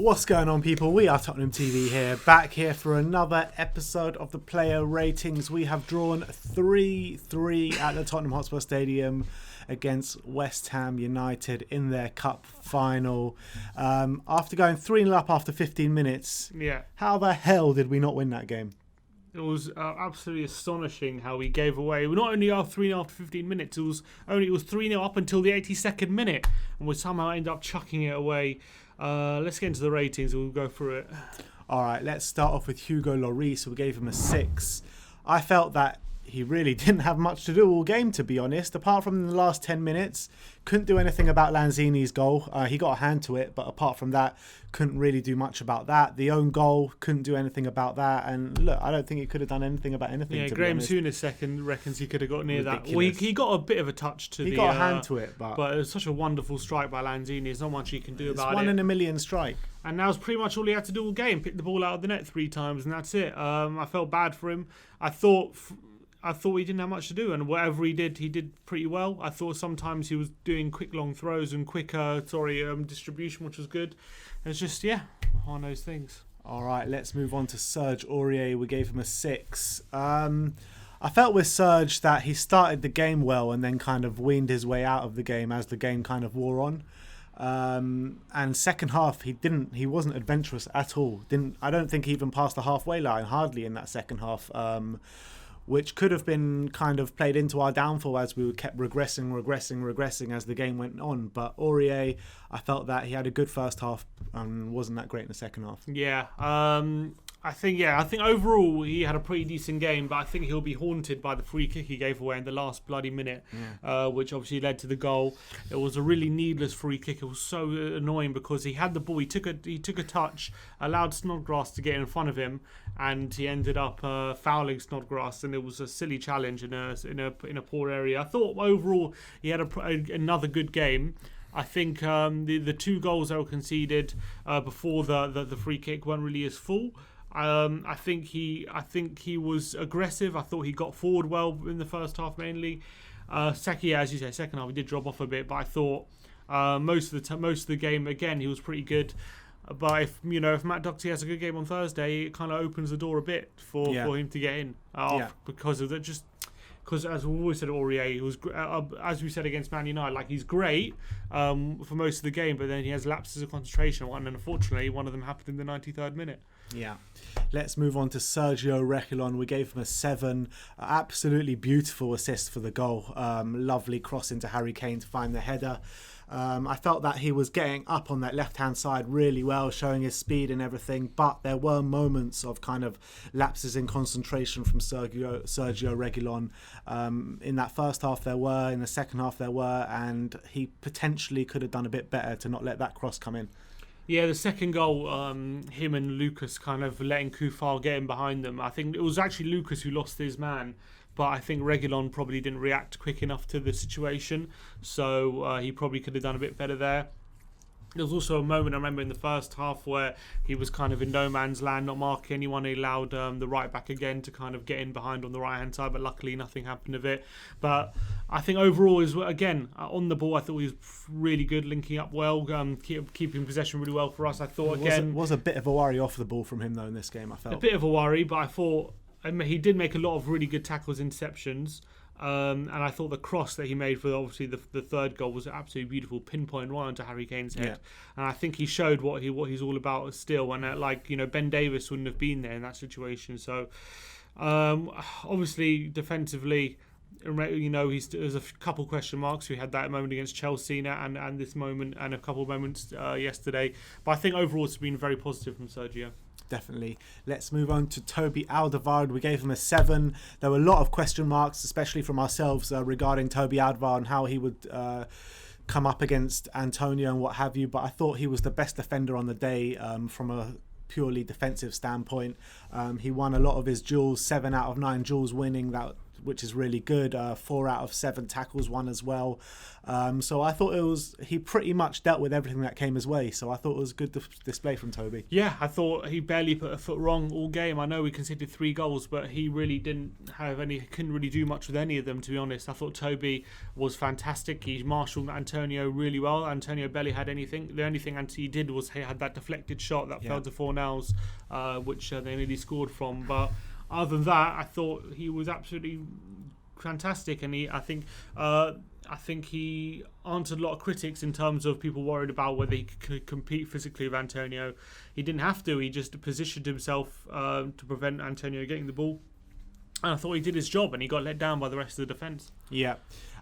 What's going on, people? We are Tottenham TV here, back here for another episode of the player ratings. We have drawn 3-3 at the Tottenham Hotspur Stadium against West Ham United in their cup final. After going 3-0 up after 15 minutes, how the hell did we not win that game? It was absolutely astonishing how we gave away. Not only our 3-0 after 15 minutes, it was 3-0 up until the 82nd minute, and we somehow ended up chucking it away. Let's get into the ratings. We'll go through it. All right, let's start off with Hugo Laurie. So we gave him a 6. I felt that he really didn't have much to do all game, to be honest. Apart from the last 10 minutes, couldn't do anything about Lanzini's goal. He got a hand to it, but apart from that, couldn't really do much about that. The own goal, couldn't do anything about that. And look, I don't think he could have done anything about anything. Yeah, to Graham be honest. Souness second reckons he could have got near Ridiculous. that. Well, he got a bit of a touch to He got a hand to it, but it was such a wonderful strike by Lanzini. There's not much he can do about it. It's 1 in a million strike. And that was pretty much all he had to do all game. Pick the ball out of the net 3 times, and that's it. I felt bad for him. I thought he didn't have much to do, and whatever he did pretty well. I thought sometimes he was doing quick long throws and quicker distribution, which was good. It's just, one of those things. All right, let's move on to Serge Aurier. We gave him a 6. I felt with Serge that he started the game well and then kind of weaned his way out of the game as the game kind of wore on. And second half, he wasn't adventurous at all. I don't think he even passed the halfway line, hardly in that second half. Which could have been kind of played into our downfall as we kept regressing as the game went on. But Aurier, I felt that he had a good first half and wasn't that great in the second half. Yeah, I think overall he had a pretty decent game, but I think he'll be haunted by the free kick he gave away in the last bloody minute, which obviously led to the goal. It was a really needless free kick. It was so annoying because he had the ball, he took a touch, allowed Snodgrass to get in front of him, and he ended up fouling Snodgrass, and it was a silly challenge in a poor area. I thought overall he had another good game. I think the 2 goals that were conceded before the free kick weren't really as full. I think he was aggressive. I thought he got forward well in the first half mainly. Seki, as you say, second half he did drop off a bit, but I thought most of the game again he was pretty good. But if Matt Doherty has a good game on Thursday, it kind of opens the door a bit for him to get in because of that. Just because, as we always said, Aurier, he was as we said against Man United, like he's great for most of the game, but then he has lapses of concentration, and unfortunately one of them happened in the 93rd minute. Yeah. Let's move on to Sergio Reguilón. We gave him a 7. Absolutely beautiful assist for the goal. Lovely cross into Harry Kane to find the header. I felt that he was getting up on that left-hand side really well, showing his speed and everything, but there were moments of kind of lapses in concentration from Sergio Reguilón. In that first half there were, in the second half there were, and he potentially could have done a bit better to not let that cross come in. Yeah, the second goal, him and Lucas kind of letting Koufal get in behind them. I think it was actually Lucas who lost his man, but I think Reguilón probably didn't react quick enough to the situation, so he probably could have done a bit better there. There was also a moment I remember in the first half where he was kind of in no man's land, not marking anyone. He allowed the right back again to kind of get in behind on the right hand side, but luckily nothing happened of it. But I think overall, again, on the ball, I thought he was really good, linking up well, keeping possession really well for us. I thought It was a bit of a worry off the ball from him though in this game. I felt a bit of a worry, but I thought he did make a lot of really good tackles, interceptions. And I thought the cross that he made for obviously the third goal was absolutely beautiful, pinpoint right onto Harry Kane's head. And I think he showed what he's all about still. And Ben Davies wouldn't have been there in that situation. So obviously defensively, there's a couple question marks. We had that moment against Chelsea and this moment and a couple of moments yesterday. But I think overall it's been very positive from Sergio. Definitely. Let's move on to Toby Alderweireld. We gave him a 7. There were a lot of question marks, especially from ourselves, regarding Toby Alderweireld and how he would come up against Antonio and what have you. But I thought he was the best defender on the day from a purely defensive standpoint. He won a lot of his duels, 7 out of 9 duels winning. That which is really good. 4 out of 7 tackles won as well. So I thought he pretty much dealt with everything that came his way. So I thought it was a good display from Toby. Yeah, I thought he barely put a foot wrong all game. I know we conceded 3 goals, but he really couldn't really do much with any of them, to be honest. I thought Toby was fantastic. He marshalled Antonio really well. Antonio barely had anything. The only thing he did was he had that deflected shot that fell to Fornals, which they nearly scored from. But other than that, I thought he was absolutely fantastic, and I think he answered a lot of critics in terms of people worried about whether he could compete physically with Antonio. He didn't have to. He just positioned himself to prevent Antonio getting the ball. And I thought he did his job, and he got let down by the rest of the defence. Yeah.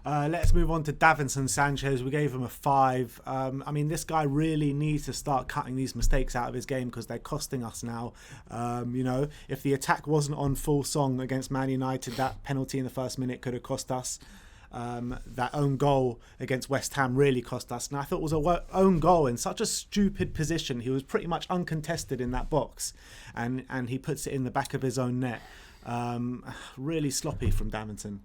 Let's move on to Davinson Sanchez. We gave him a 5. I mean, this guy really needs to start cutting these mistakes out of his game because they're costing us now. If the attack wasn't on full song against Man United, that penalty in the first minute could have cost us. That own goal against West Ham really cost us. And I thought it was a own goal in such a stupid position. He was pretty much uncontested in that box, and he puts it in the back of his own net. Really sloppy from Davinson.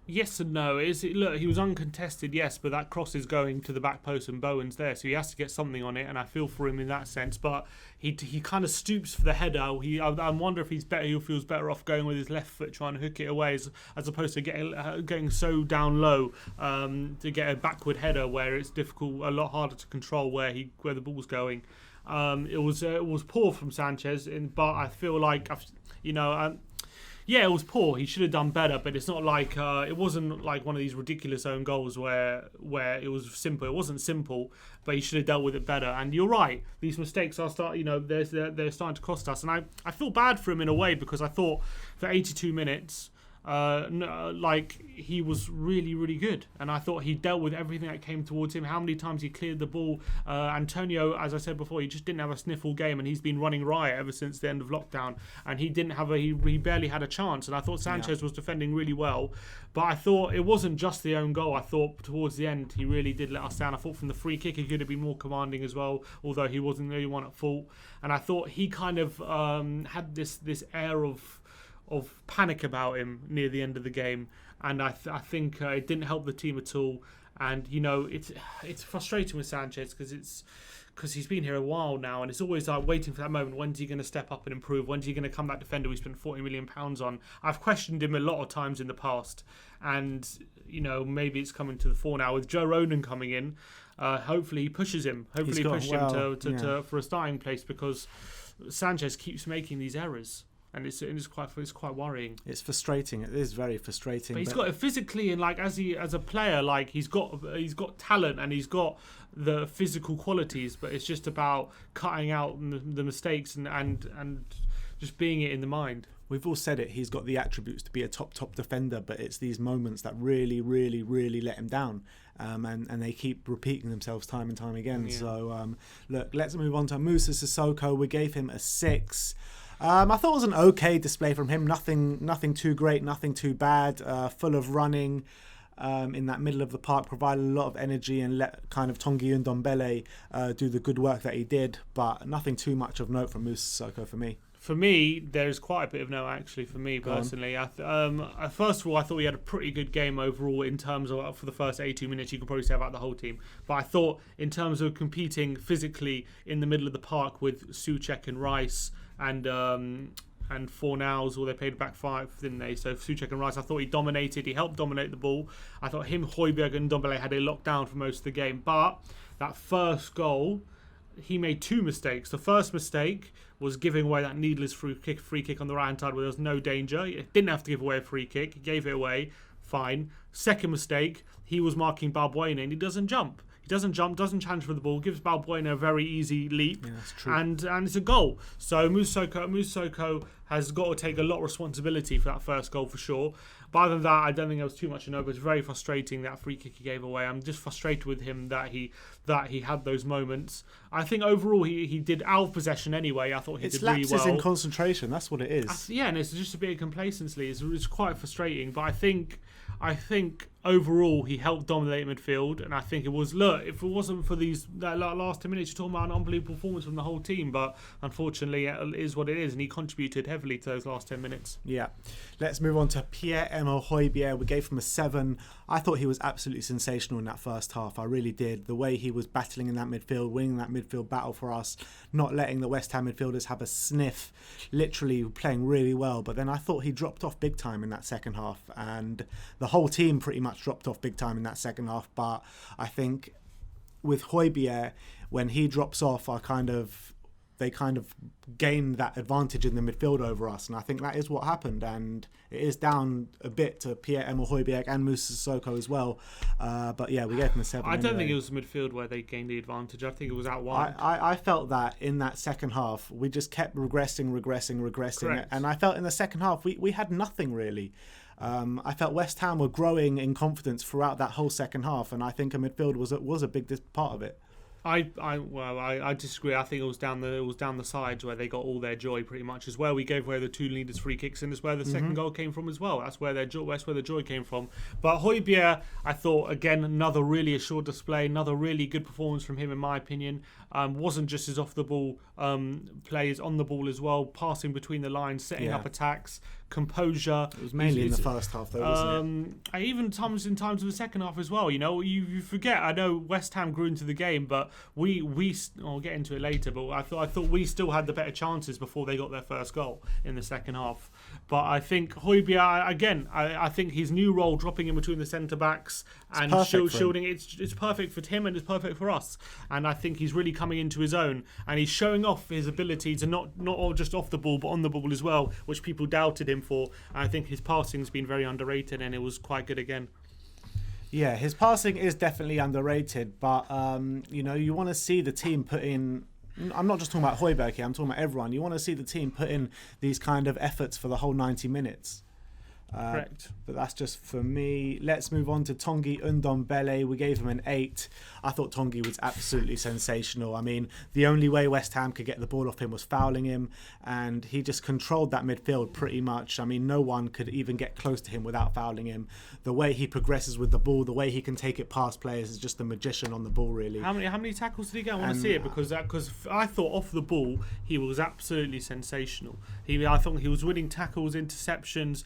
Yes and no. Look, he was uncontested, yes, but that cross is going to the back post and Bowen's there, so he has to get something on it, and I feel for him in that sense. But he kind of stoops for the header. I wonder if he feels better off going with his left foot trying to hook it away as opposed to getting so down low to get a backward header where it's difficult, a lot harder to control where the ball's going. It was poor from Sanchez, but I feel like yeah, it was poor. He should have done better, but it's not like it wasn't like one of these ridiculous own goals where it was simple. It wasn't simple, but he should have dealt with it better. And you're right; these mistakes are they're starting to cost us. And I feel bad for him in a way because I thought for 82 minutes. He was really, really good, and I thought he dealt with everything that came towards him. How many times he cleared the ball? Antonio, as I said before, he just didn't have a sniff all game, and he's been running riot ever since the end of lockdown. And he barely had a chance. And I thought Sanchez was defending really well, but I thought it wasn't just the own goal. I thought towards the end he really did let us down. I thought from the free kick he could have been more commanding as well, although he wasn't the only one at fault. And I thought he kind of had this air of panic about him near the end of the game, and I think it didn't help the team at all. And it's frustrating with Sanchez because he's been here a while now, and it's always like waiting for that moment. When's he going to step up and improve? When's he going to come that defender we spent £40 million on? I've questioned him a lot of times in the past, and maybe it's coming to the fore now with Joe Ronan coming in. Hopefully he pushes him. Hopefully he pushes him for a starting place, because Sanchez keeps making these errors. And it's quite worrying. It's frustrating. It is very frustrating. But he's got it physically, and as a player, he's got talent and he's got the physical qualities. But it's just about cutting out the mistakes and just being it in the mind. We've all said it. He's got the attributes to be a top defender, but it's these moments that really, really, really let him down. And they keep repeating themselves time and time again. Yeah. So look, let's move on to Moussa Sissoko. We gave him a 6. I thought it was an okay display from him. Nothing too great, nothing too bad. Full of running in that middle of the park, provided a lot of energy and let kind of Tanguy Ndombele do the good work that he did. But nothing too much of note from Moussa Sissoko for me. For me, there's quite a bit of note actually for me personally. First of all, I thought we had a pretty good game overall in terms of, for the first 82 minutes, you could probably say about the whole team. But I thought in terms of competing physically in the middle of the park with Souček and Rice and Fornals, or they played back 5, didn't they? So Souček and Rice, I thought he dominated. He helped dominate the ball. I thought him, Højbjerg and Ndombele had a lockdown for most of the game. But that first goal, he made 2 mistakes. The first mistake was giving away that needless free kick on the right-hand side where there was no danger. He didn't have to give away a free kick. He gave it away. Fine. Second mistake, he was marking Balbuena and he doesn't jump. He doesn't jump, doesn't challenge for the ball, gives Balbuena a very easy leap, that's true. And it's a goal. So Moussa Sissoko has got to take a lot of responsibility for that first goal for sure. But other than that, I don't think there was too much to know. But it's very frustrating, that free kick he gave away. I'm just frustrated with him that he had those moments. I think overall he did out of possession anyway. I thought he did really well. It's lapses in concentration. That's what it is. And it's just a bit of complacency. It's quite frustrating. But I think overall he helped dominate midfield, and I think it was, if it wasn't for that last 10 minutes, you're talking about an unbelievable performance from the whole team, but unfortunately it is what it is, and he contributed heavily. heavily to those last 10 minutes. Yeah. Let's move on to Pierre-Emerick. We gave him a 7. I thought he was absolutely sensational in that first half. I really did. The way he was battling in that midfield, winning that midfield battle for us, not letting the West Ham midfielders have a sniff, literally playing really well. But then I thought he dropped off big time in that second half, and the whole team pretty much dropped off big time in that second half. But I think with Højbjerg, when he drops off, they kind of gain that advantage in the midfield over us, and I think that is what happened. And it is down a bit to Pierre-Emerick Højbjerg and Moussa Sissoko as well. But yeah, we gave him a 7. I don't think it was the midfield where they gained the advantage. I think it was out wide. I felt that in that second half, we just kept regressing. Correct. And I felt in the second half, we had nothing really. I felt West Ham were growing in confidence throughout that whole second half, and I think a midfield was a big part of it. I disagree. I think it was down the sides where they got all their joy pretty much. Is where we gave away the 2 leaders free kicks, and it's where the second goal came from as well. That's where the joy came from. But Højbjerg, I thought again another really assured display, another really good performance from him in my opinion. Wasn't just his off the ball plays, on the ball as well, passing between the lines, setting up attacks, composure. It was mainly in the first half though, wasn't it? Even in times of the second half as well. You know, you forget. I know West Ham grew into the game, but I'll get into it later. But I thought we still had the better chances before they got their first goal in the second half. But I think Højbjerg again. I think his new role, dropping in between the centre backs and shielding, it's perfect for him and it's perfect for us. And I think he's really coming into his own, and he's showing off his ability to not all just off the ball but on the ball as well, which people doubted him for. And I think his passing's been very underrated, and it was quite good again. Yeah, his passing is definitely underrated, but you want to see the team put in. I'm not just talking about Højbjerg here, I'm talking about everyone. You want to see the team put in these kind of efforts for the whole 90 minutes. Correct. But that's just for me. Let's move on to Tanguy Ndombele. We gave him an 8. I thought Tanguy was absolutely sensational. I mean, the only way West Ham could get the ball off him was fouling him, and he just controlled that midfield pretty much. I mean, no one could even get close to him without fouling him. The way he progresses with the ball, the way he can take it past players, is just a magician on the ball, really. How many tackles did he get? I want to see it, because I thought off the ball he was absolutely sensational. I thought he was winning tackles, interceptions,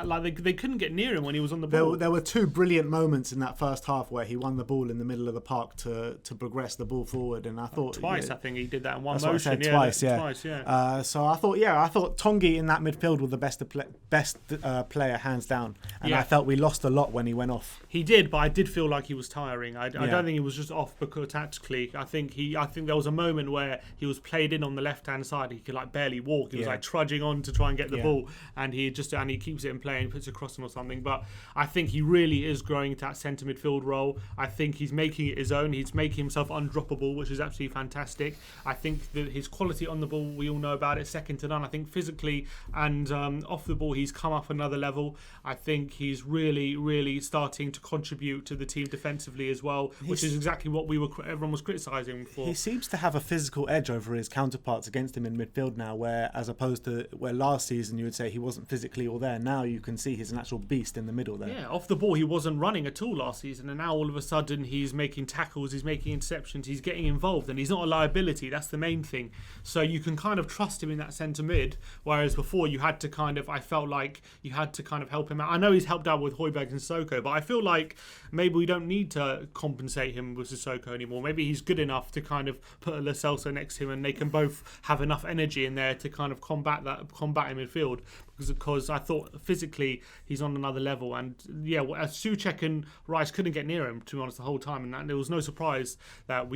they couldn't get near him when he was on the ball. There were 2 brilliant moments in that first half where he won the ball in the middle of the park to progress the ball forward, and I thought twice. I think he did that in one that's motion. What I said, twice. So I thought Tanguy in that midfield was the best player hands down, and I felt we lost a lot when he went off. He did, but I did feel like he was tiring. I don't think he was just off because tactically. I think there was a moment where he was played in on the left hand side. He could barely walk. He was trudging on to try and get the ball, and he keeps it in play and puts it across him or something. But I think he really is growing into that centre midfield role. I think he's making it his own. He's making himself undroppable, which is absolutely fantastic. I think that his quality on the ball, we all know about it, second to none. I think physically and off the ball, he's come up another level. I think he's really, really starting to contribute to the team defensively as well, which is exactly what everyone was criticising him for. He seems to have a physical edge over his counterparts against him in midfield now, where as opposed to where last season you would say he wasn't physically all there. Now you can see he's an actual beast in the middle there. Yeah, off the ball he wasn't running at all last season, and now all of a sudden he's making tackles, he's making interceptions, he's getting involved, and he's not a liability. That's the main thing. So you can kind of trust him in that centre mid, whereas before you had to I felt like you had to kind of help him out. I know he's helped out with Højbjerg and Sissoko, but I feel like maybe we don't need to compensate him with Sissoko anymore. Maybe he's good enough to kind of put a Lo Celso next to him, and they can both have enough energy in there to kind of combat in midfield. Because I thought physically he's on another level, and Souček and Rice couldn't get near him, to be honest, the whole time, and there was no surprise that it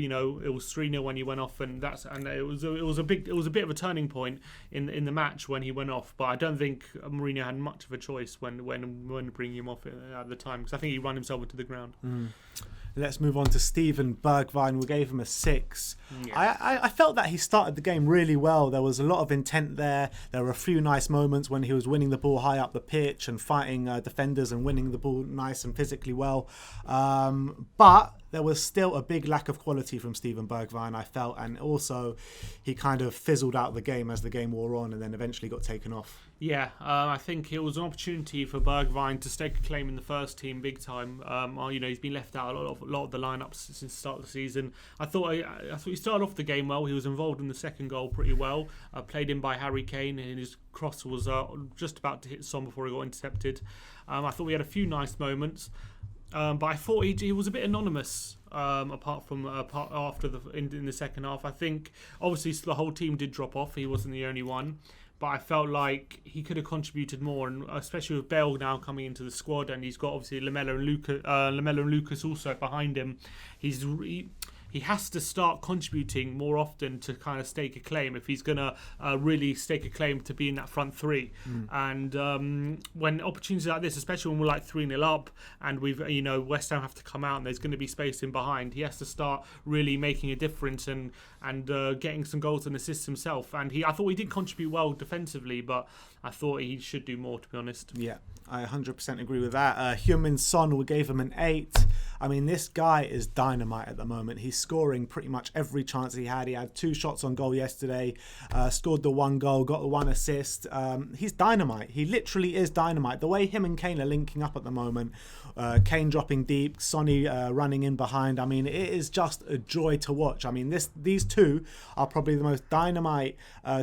was 3-0 when he went off, and it was a bit of a turning point in the match when he went off. But I don't think Mourinho had much of a choice when bringing him off at the time, because I think he ran himself into the ground. Let's move on to Steven Bergwijn. We gave him a 6. Yeah. I felt that he started the game really well. There was a lot of intent there. There were a few nice moments when he was winning the ball high up the pitch and fighting defenders and winning the ball nice and physically well. But there was still a big lack of quality from Steven Bergwijn, I felt, and also he kind of fizzled out the game as the game wore on and then eventually got taken off. Yeah, I think it was an opportunity for Bergwijn to stake a claim in the first team big time. He's been left out a lot of the lineups since the start of the season. I thought he started off the game well. He was involved in the second goal pretty well. Played in by Harry Kane, and his cross was just about to hit Son before he got intercepted. I thought we had a few nice moments, but I thought he was a bit anonymous. Apart from after in the second half, I think obviously the whole team did drop off. He wasn't the only one. But I felt like he could have contributed more, and especially with Bale now coming into the squad, and he's got obviously Lamella and Lucas also behind him. He has to start contributing more often to kind of stake a claim if he's going to really stake a claim to be in that front three. And when opportunities like this, especially when we're like 3-0 up and West Ham have to come out and there's going to be space in behind, he has to start really making a difference and getting some goals and assists himself. And I thought he did contribute well defensively, but I thought he should do more, to be honest. Yeah, I 100% agree with that. Heung-min Son, we gave him an 8. I mean, this guy is dynamite at the moment. He's scoring pretty much every chance he had. He had 2 shots on goal yesterday, scored the 1 goal, got the 1 assist. He's dynamite. He literally is dynamite. The way him and Kane are linking up at the moment, Kane dropping deep, Sonny running in behind. I mean, it is just a joy to watch. I mean, these two are probably the most dynamite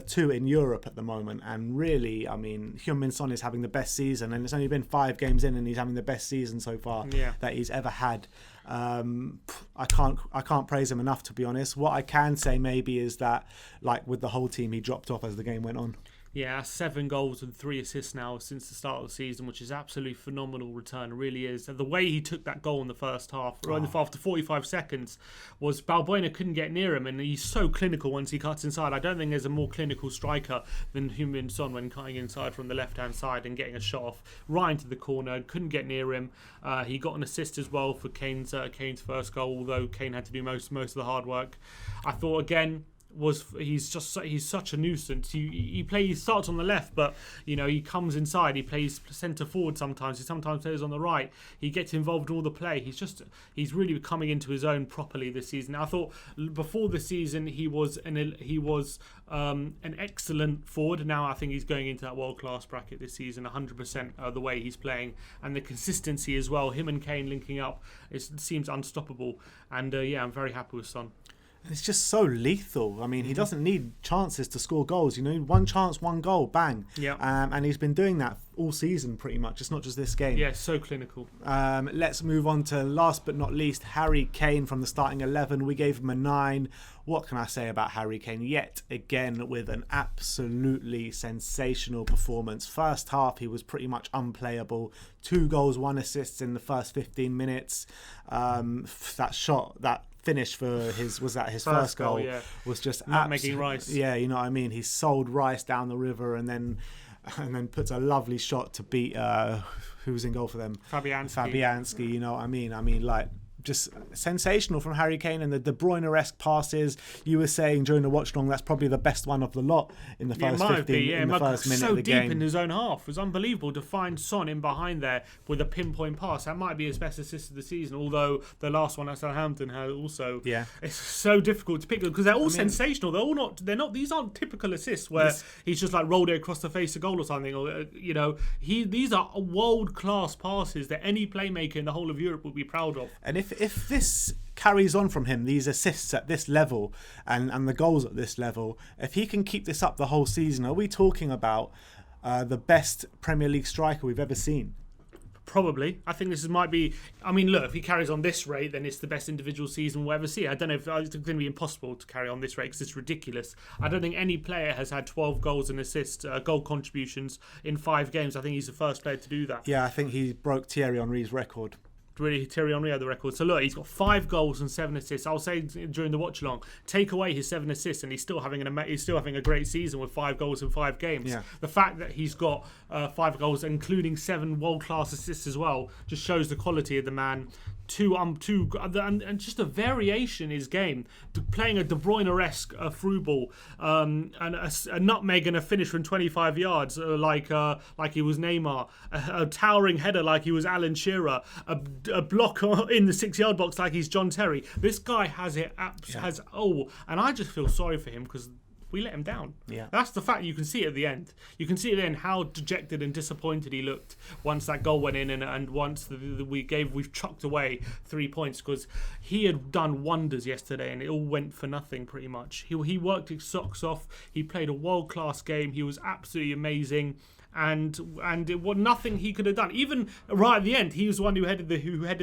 2 in Europe at the moment. And really, I mean, Heung-min Son is having the best season, and it's only been 5 games in, and he's having the best season so far that he's ever had. I can't praise him enough, to be honest. What I can say maybe is that, like with the whole team, he dropped off as the game went on. Yeah, 7 goals and 3 assists now since the start of the season, which is absolutely phenomenal return. It really is. And the way he took that goal in the first half, after 45 seconds, was Balbuena couldn't get near him, and he's so clinical once he cuts inside. I don't think there's a more clinical striker than Heung-min Son when cutting inside from the left-hand side and getting a shot off right into the corner. Couldn't get near him. He got an assist as well for Kane's first goal, although Kane had to do most of the hard work. I thought, again, he's such a nuisance. He starts on the left, but he comes inside. He plays centre forward sometimes. He sometimes plays on the right. He gets involved in all the play. He's really coming into his own properly this season. I thought before the season he was an excellent forward. Now I think he's going into that world class bracket this season. 100% the way he's playing and the consistency as well. Him and Kane linking up, it seems unstoppable. And I'm very happy with Son. It's just so lethal. I mean, he doesn't need chances to score goals. 1 chance, 1 goal, bang. Yeah. And he's been doing that all season pretty much. It's not just this game. Yeah, so clinical. Let's move on to last but not least, Harry Kane from the starting 11. We gave him a 9. What can I say about Harry Kane? Yet again with an absolutely sensational performance. First half, he was pretty much unplayable. 2 goals, 1 assist in the first 15 minutes. That shot, that finish for his first goal was just making Rice. Yeah, you know what I mean. He sold Rice down the river and then puts a lovely shot to beat who's in goal for them. Fabianski. You know what I mean. I mean, like, just sensational from Harry Kane, and the De Bruyne-esque passes. You were saying during the watch long that's probably the best one of the lot in the first 15 in the first minute of the game. So deep in his own half. It was unbelievable to find Son in behind there with a pinpoint pass. That might be his best assist of the season, although the last one at Southampton had also. Yeah. It's so difficult to pick because they're all sensational. They're not. These aren't typical assists where he's just like rolled it across the face of goal or something. Or these are world-class passes that any playmaker in the whole of Europe would be proud of. And if this carries on from him, these assists at this level and the goals at this level, if he can keep this up the whole season, are we talking about the best Premier League striker we've ever seen? Probably. I think this might be... I mean, look, if he carries on this rate, then it's the best individual season we'll ever see. I don't know if it's going to be impossible to carry on this rate because it's ridiculous. I don't think any player has had 12 goals and assists, goal contributions in 5 games. I think he's the first player to do that. Yeah, I think he broke Thierry Henry's record. Really, Thierry Henry had the record. So look, he's got 5 goals and 7 assists. I'll say during the watch along, take away his 7 assists, and he's still having a great season with 5 goals in 5 games. Yeah. The fact that he's got 5 goals, including 7 world-class assists as well, just shows the quality of the man. And just a variation in his game, playing a De Bruyne-esque through ball, and a nutmeg and a finish from 25 yards, like he was Neymar, a towering header like he was Alan Shearer, a block in the 6-yard box like he's John Terry. This guy has it, and I just feel sorry for him because we let him down. Yeah. That's the fact. You can see it at the end. You can see it then how dejected and disappointed he looked once that goal went in, and once we've chucked away 3 points, because he had done wonders yesterday and it all went for nothing pretty much. He worked his socks off. He played a world-class game. He was absolutely amazing. And it was nothing he could have done. Even right at the end, he was the one who headed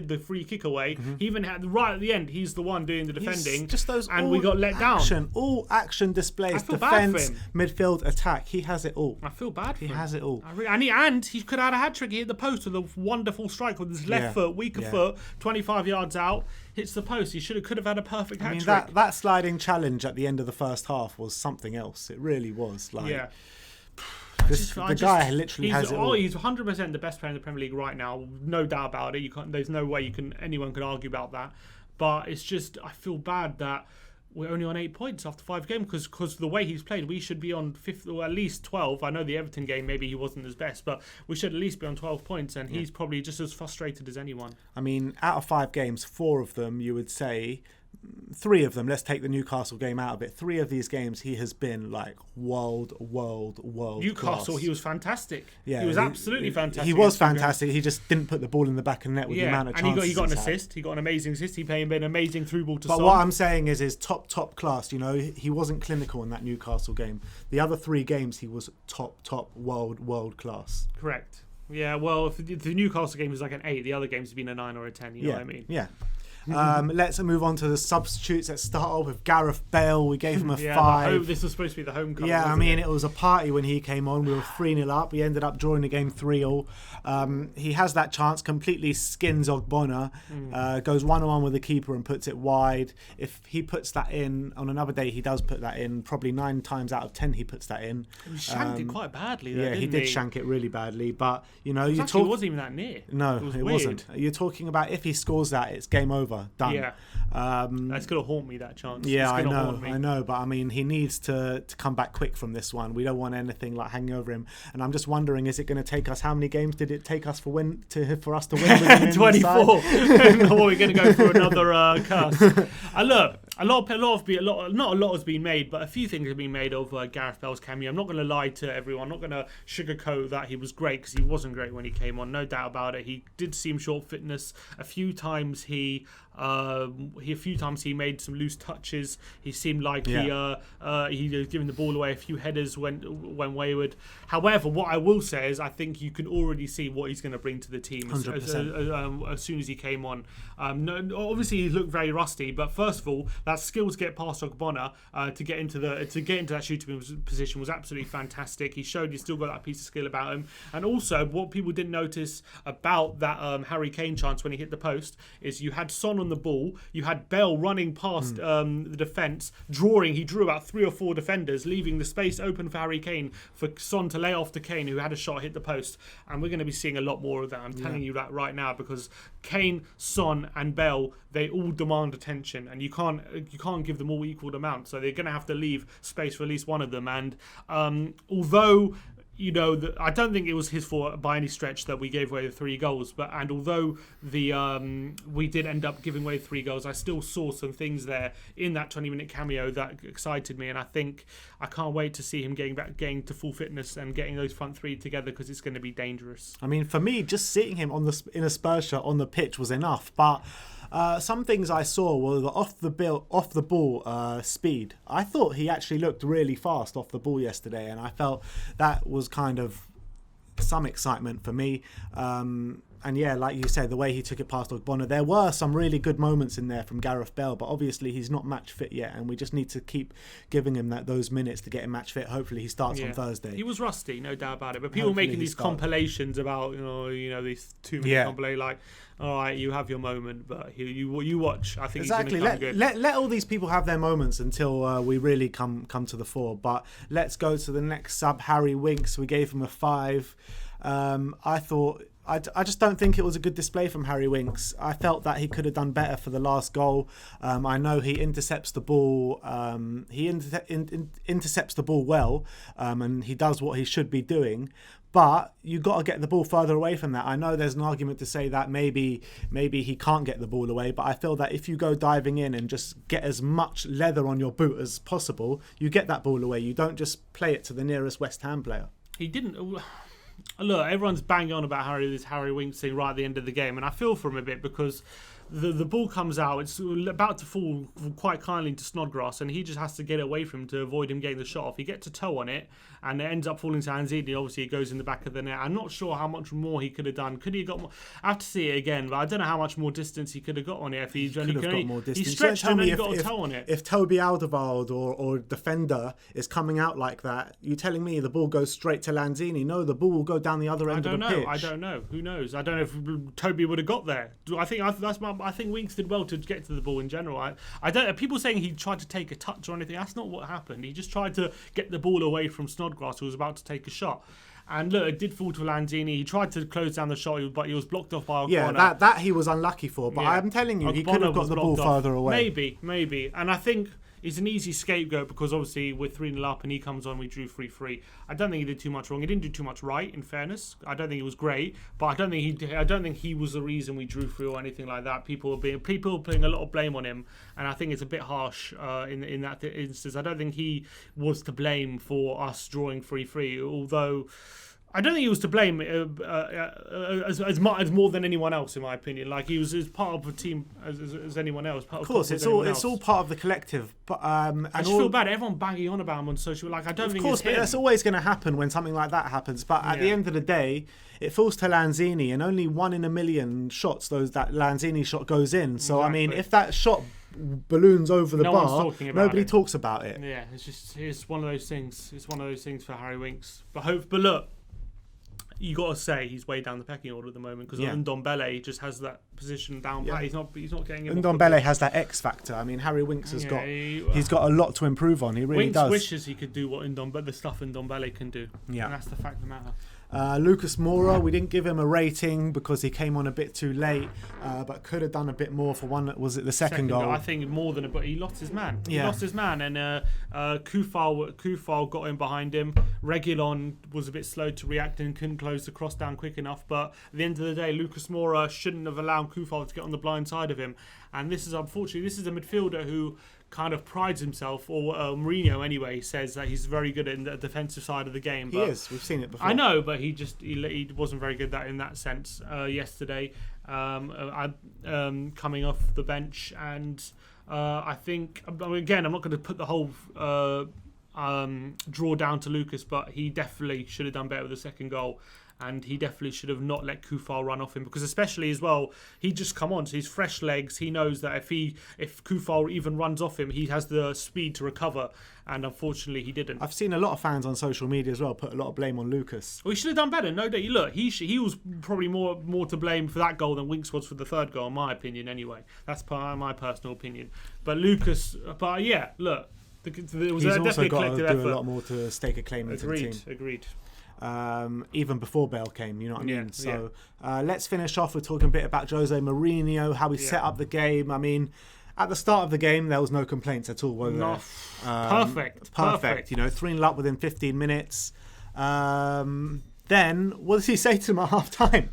the free kick away. He even had right at the end, he's the one doing the defending. Just those, and we got let down. All action displays, defense, midfield, attack. He has it all. I feel bad for him. He has it all. And he could have had a hat trick. He hit the post with a wonderful strike with his left foot, weaker foot, 25 yards out, hits the post. He could have had a perfect hat trick. That sliding challenge at the end of the first half was something else. It really was. The guy literally has it all. He's 100% the best player in the Premier League right now, no doubt about it. There's no way anyone can argue about that. But it's just, I feel bad that we're only on 8 points after 5 games, because the way he's played, we should be on 5th or at least 12. I know the Everton game, maybe he wasn't his best, but we should at least be on 12 points, and he's probably just as frustrated as anyone. I mean, out of 5 games, 4 of them, you would say, 3 of them, let's take the Newcastle game out of it. 3 of these games, he has been like world Newcastle, class. He was fantastic. Yeah, he was absolutely fantastic. He was fantastic. He just didn't put the ball in the back of the net with the amount of chances. And he got an assist. He got an amazing assist. He played an amazing through ball to Son. But what I'm saying is top class. You know, he wasn't clinical in that Newcastle game. The other 3 games, he was top world class. Correct. Yeah. Well, if the Newcastle game was like an 8, the other games have been a 9 or a 10. You know what I mean? Yeah. Let's move on to the substitutes. Let's start off with Gareth Bale. We gave him a 5. This was supposed to be the home cover. Yeah, I mean, it was a party when he came on. We were 3-0 up. We ended up drawing the game 3-3. He has that chance, completely skins Ogbonna, goes 1-on-1 with the keeper and puts it wide. If he puts that in, on another day he does put that in. Probably 9 times out of 10 he puts that in. He shanked it quite badly though, he did shank it really badly. But, you know, it wasn't even that near. No, it wasn't. You're talking about if he scores that, it's game over. Done. Yeah. That's going to haunt me, that chance. Yeah, I know. But I mean, he needs to come back quick from this one. We don't want anything like hanging over him. And I'm just wondering, is it going to take us, how many games did it take us for us to win? 24. Or we're going to go for another curse. Look, not a lot has been made, but a few things have been made of Gareth Bale's cameo. I'm not going to lie to everyone. I'm not going to sugarcoat that he was great, because he wasn't great when he came on. No doubt about it. He did seem short fitness. A few times he made some loose touches. He seemed like he was giving the ball away. A few headers went wayward. However, what I will say is I think you can already see what he's going to bring to the team as soon as he came on. Obviously he looked very rusty, but first of all, that skill to get past Ogbonna to get into that shooting position was absolutely fantastic. He showed he's still got that piece of skill about him. And also, what people didn't notice about that Harry Kane chance when he hit the post is you had Son on the ball, you had Bale running past the defence, he drew about 3 or 4 defenders, leaving the space open for Harry Kane, for Son to lay off to Kane, who had a shot hit the post. And we're going to be seeing a lot more of that. I'm telling you that right now, because Kane, Son and Bale, they all demand attention, and you can't give them all equal amounts, so they're going to have to leave space for at least one of them. And although, you know, I don't think it was his fault by any stretch that we gave away the 3 goals. And although we did end up giving away 3 goals, I still saw some things there in that 20-minute cameo that excited me. And I think I can't wait to see him getting to full fitness and getting those front 3 together, because it's going to be dangerous. I mean, for me, just seeing him in a Spurs shirt on the pitch was enough. But some things I saw were the off the ball speed. I thought he actually looked really fast off the ball yesterday, and I felt that was kind of some excitement for me. And yeah, like you said, the way he took it past Ogbonna, there were some really good moments in there from Gareth Bale, but obviously he's not match fit yet, and we just need to keep giving him those minutes to get him match fit. Hopefully he starts on Thursday. He was rusty, no doubt about it. But people making these compilations about, you know, these 2-minute compilations, like, all right, you have your moment, but you watch. I think exactly. He's going to come good. Let all these people have their moments until we really come to the fore. But let's go to the next sub, Harry Winks. We gave him a 5. I thought I just don't think it was a good display from Harry Winks. I felt that he could have done better for the last goal. I know he intercepts the ball. He intercepts the ball well, and he does what he should be doing. But you got to get the ball further away from that. I know there's an argument to say that maybe he can't get the ball away, but I feel that if you go diving in and just get as much leather on your boot as possible, you get that ball away. You don't just play it to the nearest West Ham player. He didn't. Look, everyone's banging on about this Harry Winks thing right at the end of the game, and I feel for him a bit because the ball comes out, it's about to fall quite kindly into Snodgrass, and he just has to get it away from him to avoid him getting the shot off. He gets a toe on it, and it ends up falling to Anzini. Obviously, it goes in the back of the net. I'm not sure how much more he could have done. Could he have got more? I have to see it again, but I don't know how much more distance he could have got on it. If he could have got more distance. He stretched and then got a toe on it. If Toby Alderweireld or defender is coming out like that, you're telling me the ball goes straight to Lanzini? No, the ball will go down the other end of the pitch. I don't know. Who knows? I don't know if Toby would have got there. I think Winks did well to get to the ball in general. I don't. People saying he tried to take a touch or anything. That's not what happened. He just tried to get the ball away from Snodgrass, who was about to take a shot. And look, it did fall to Lanzini. He tried to close down the shot, but he was blocked off by O'Connor. Yeah, that he was unlucky for. But I'm telling you, he could have got the ball further away. Maybe. And I think he's an easy scapegoat because obviously we're 3-0 up and he comes on, we drew 3-3. I don't think he did too much wrong. He didn't do too much right, in fairness. I don't think he was great, but I don't think he was the reason we drew 3 or anything like that. People are putting a lot of blame on him, and I think it's a bit harsh in that instance. I don't think he was to blame for us drawing 3-3, although I don't think he was to blame as more than anyone else, in my opinion. Like, he was as part of the team as anyone else. Of course, it's all part of the collective. But I just feel bad. Everyone banging on about him on social. Like, I don't think. Of course, but that's always going to happen when something like that happens. But at the end of the day, it falls to Lanzini, and only 1 in a million shots that Lanzini shot goes in. So exactly. I mean, if that shot balloons over the bar, nobody talks about it. Yeah, it's one of those things. It's one of those things for Harry Winks. But look. You got to say he's way down the pecking order at the moment because Ndombele just has that position down pat. He's not getting him. Ndombele has that X factor. I mean, Harry Winks has he's got a lot to improve on. He really does. Winks wishes he could do what the stuff Ndombele can do. Yeah, and that's the fact of the matter. Lucas Moura, we didn't give him a rating because he came on a bit too late, but could have done a bit more for was it the second goal? I think more than but he lost his man. He lost his man, and Kufal got in behind him. Reguilon was a bit slow to react and couldn't close the cross down quick enough. But at the end of the day, Lucas Moura shouldn't have allowed Kufal to get on the blind side of him. And this is a midfielder who kind of prides himself, or Mourinho anyway says that he's very good in the defensive side of the game. He is. We've seen it before. I know, but he wasn't very good in that sense yesterday. Coming off the bench, and I think again, I'm not going to put the whole draw down to Lucas, but he definitely should have done better with the second goal. And he definitely should have not let Kufal run off him, because especially as well, he just come on, so he's fresh legs. He knows that if Kufal even runs off him, he has the speed to recover, and unfortunately he didn't. I've seen a lot of fans on social media as well put a lot of blame on Lucas. Well, he should have done better, no doubt. Look, he was probably more to blame for that goal than Winks was for the third goal, in my opinion. Anyway, that's my personal opinion. But Lucas, he's also got to do effort. A lot more to stake a claim into the team. Agreed. Even before Bale came, you know what I mean? So let's finish off with talking a bit about Jose Mourinho, how he set up the game. I mean, at the start of the game, there was no complaints at all, were there? Perfect. You know, 3-0 up within 15 minutes. Then, what does he say to him at half-time?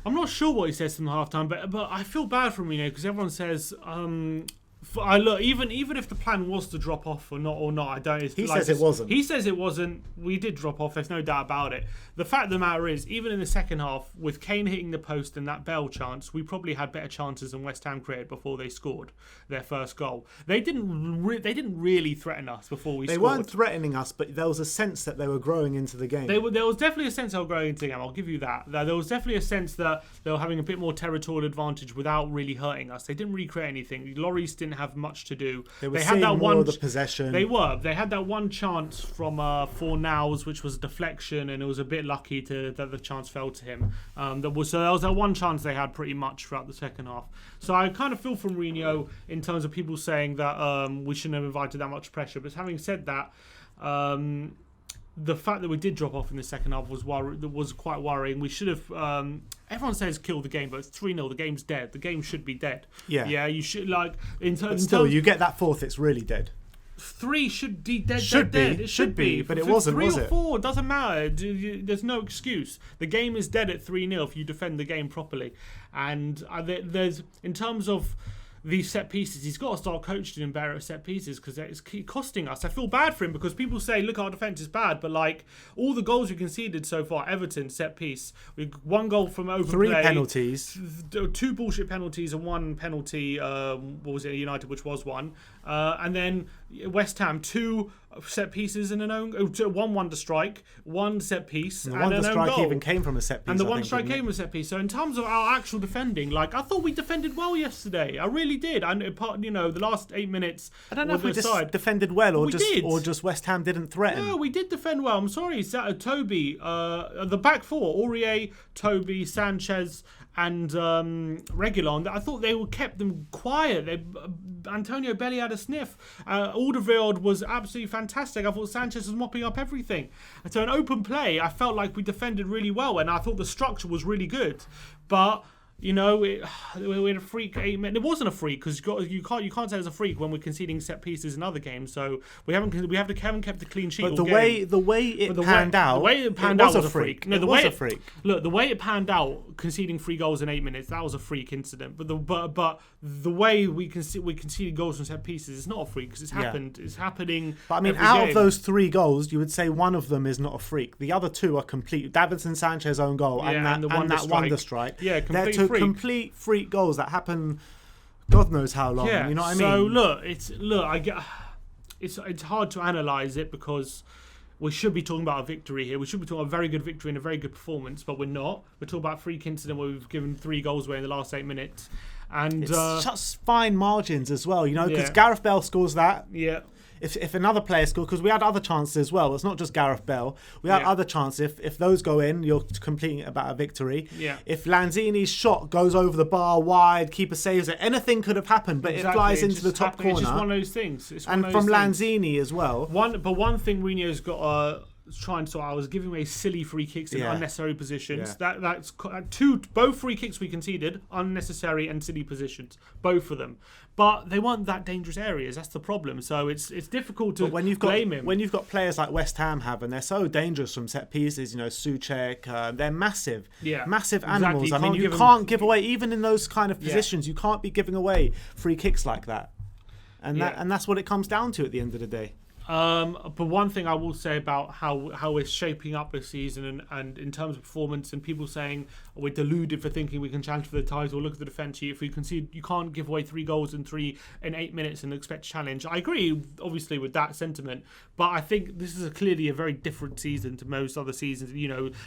I'm not sure what he says to him at half-time, but I feel bad for Mourinho because everyone says... look, even if the plan was to drop off or not, I don't. He says it wasn't. He says it wasn't. We did drop off. There's no doubt about it. The fact of the matter is, even in the second half, with Kane hitting the post and that Bale chance, we probably had better chances than West Ham created before they scored their first goal. They didn't really threaten us before we scored. They weren't threatening us, but there was a sense that they were growing into the game. There was definitely a sense they were growing into the game. I'll give you that. There was definitely a sense that they were having a bit more territorial advantage without really hurting us. They didn't really create anything. Laurie didn't have much to do. They had that more of the possession. They had that one chance from Fornals, which was a deflection, and it was a bit lucky that the chance fell to him. There was that one chance they had pretty much throughout the second half. So I kind of feel for Mourinho in terms of people saying that we shouldn't have invited that much pressure. But having said that, the fact that we did drop off in the second half was quite worrying. We should have. Everyone says kill the game, but it's 3-0. The game's dead. The game should be dead. Yeah. You should Still, you get that fourth, it's really dead. 3 should be dead. Should be. Dead. It should be, but it wasn't. 3 was or it? 4 doesn't matter. There's no excuse. The game is dead at 3-0 if you defend the game properly. And there's in terms of these set pieces, he's got to start coaching him better at set pieces because it's costing us. I feel bad for him because people say, look, our defence is bad, but like all the goals we conceded so far, Everton set piece, we 1 goal from open 3 play, penalties, 2 bullshit penalties and 1 penalty. What was it? United, which was 1, and then West Ham 2 set pieces and an own 1 to strike, 1 set piece, and one an to own strike goal. even came from a set piece. And the I one think, strike didn't came from a set piece. So in terms of our actual defending, like I thought we defended well yesterday. I really did. And the last 8 minutes. I don't know if we just side, defended well or we just did. or just West Ham didn't threaten. No, we did defend well. I'm sorry, Toby, the back 4, Aurier, Toby, Sanchez, and Reguilon. I thought they kept them quiet. Antonio Belli had a sniff. Alderweireld was absolutely fantastic. I thought Sanchez was mopping up everything. And so in open play, I felt like we defended really well, and I thought the structure was really good. But we had a freak 8 minutes. It wasn't a freak because you can't say it's a freak when we're conceding set pieces in other games. So we haven't kept the clean sheet. But the way it panned out was a freak. No, it was a freak. Look, the way it panned out, conceding 3 goals in 8 minutes, that was a freak incident. But the way we conceded goals from set pieces, it's not a freak because it's happened. It's happening. But I mean, out of those 3 goals, you would say one of them is not a freak. The other 2 are complete. Davinson Sanchez own goal and that wonder strike. Yeah, complete freak goals that happen God knows how long. Yeah, you know what I mean? So it's hard to analyse it because we should be talking about a victory here. We should be talking about a very good victory and a very good performance, but we're not. We're talking about a freak incident where we've given 3 goals away in the last 8 minutes. And it's just fine margins as well, because Yeah. Gareth Bale scores that. Yeah. If another player scores, because we had other chances as well. It's not just Gareth Bale. We had other chances. If those go in, you're completing it about a victory. Yeah. If Lanzini's shot goes over the bar wide, keeper saves it, anything could have happened, but it flies into the top corner. It's just one of those things. And from Lanzini as well. One thing Mourinho's got trying to sort out was giving away silly free kicks in unnecessary positions. Yeah. That's both free kicks we conceded, unnecessary and silly positions, both of them. But they weren't that dangerous areas. That's the problem. So it's difficult to blame him. When you've got players like West Ham have, and they're so dangerous from set pieces, Souček, they're massive, massive animals. Exactly. I mean, you can't give away, even in those kind of positions, you can't be giving away free kicks like that. And that's what it comes down to at the end of the day. But one thing I will say about how we're shaping up this season and in terms of performance, and people saying we're deluded for thinking we can challenge for the title. Look at the defence sheet. If we concede, you can't give away 3 goals in 8 minutes and expect to challenge. I agree, obviously, with that sentiment. But I think this is clearly a very different season to most other seasons.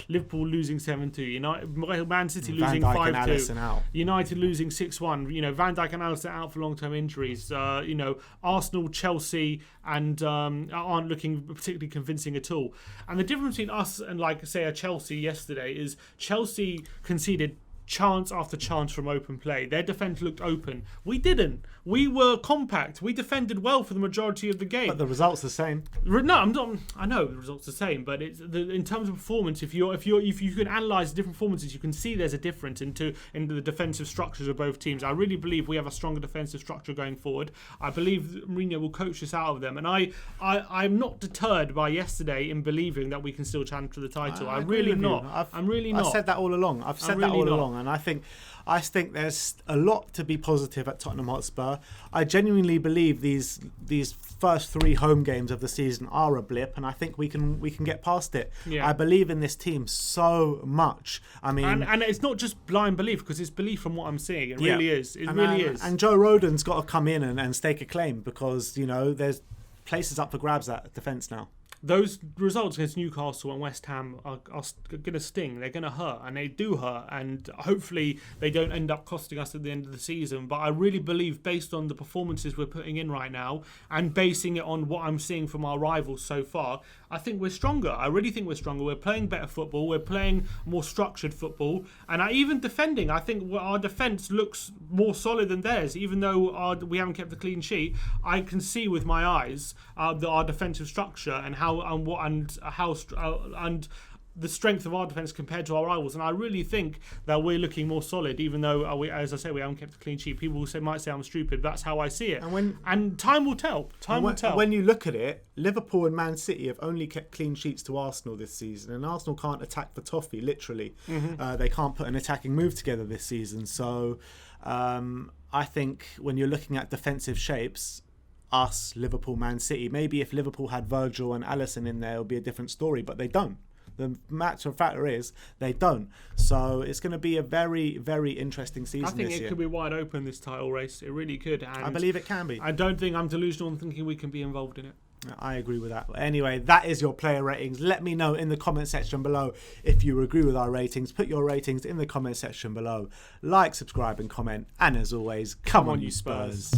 Liverpool losing 7-2, Man City losing 5-2, United losing 6-1. Van Dijk and Alisson out for long-term injuries. Arsenal, Chelsea, and aren't looking particularly convincing at all. And the difference between us and, say, a Chelsea yesterday is Chelsea conceded chance after chance from open play. Their defence looked open. We didn't. We were compact. We defended well for the majority of the game. But the result's the same. No, I'm not. I know the results are the same, but in terms of performance, if you can analyse the different performances, you can see there's a difference into the defensive structures of both teams. I really believe we have a stronger defensive structure going forward. I believe Mourinho will coach us out of them, and I'm not deterred by yesterday in believing that we can still challenge for the title. I'm really not. I've said that all along. And I think there's a lot to be positive at Tottenham Hotspur. I genuinely believe these first 3 home games of the season are a blip, and I think we can get past it. Yeah. I believe in this team so much. I mean, and it's not just blind belief, because it's belief from what I'm seeing. It really is. It really is. And Joe Rodon's got to come in and stake a claim, because there's places up for grabs at defence now. Those results against Newcastle and West Ham are going to sting. They're going to hurt, and they do hurt. And hopefully they don't end up costing us at the end of the season. But I really believe, based on the performances we're putting in right now and basing it on what I'm seeing from our rivals so far, I think we're stronger. I really think we're stronger. We're playing better football. We're playing more structured football. And even defending, I think our defence looks more solid than theirs. Even though we haven't kept a clean sheet, I can see with my eyes our defensive structure and and the strength of our defence compared to our rivals, and I really think that we're looking more solid. Even though, as I say, we haven't kept a clean sheet. People might say I'm stupid, but that's how I see it. And time will tell. Time will tell. When you look at it, Liverpool and Man City have only kept clean sheets to Arsenal this season, and Arsenal can't attack for toffee. Literally, they can't put an attacking move together this season. So, I think when you're looking at defensive shapes, us, Liverpool, Man City, maybe if Liverpool had Virgil and Alisson in there, it would be a different story. But they don't. The matter of fact is they don't. So it's going to be a very, very interesting season. I think this year. Could be wide open, this title race. It really could. And I believe it can be. I don't think I'm delusional in thinking we can be involved in it. I agree with that. Anyway, that is your player ratings. Let me know in the comment section below if you agree with our ratings. Put your ratings in the comment section below. Like, subscribe and comment. And as always, come on you Spurs.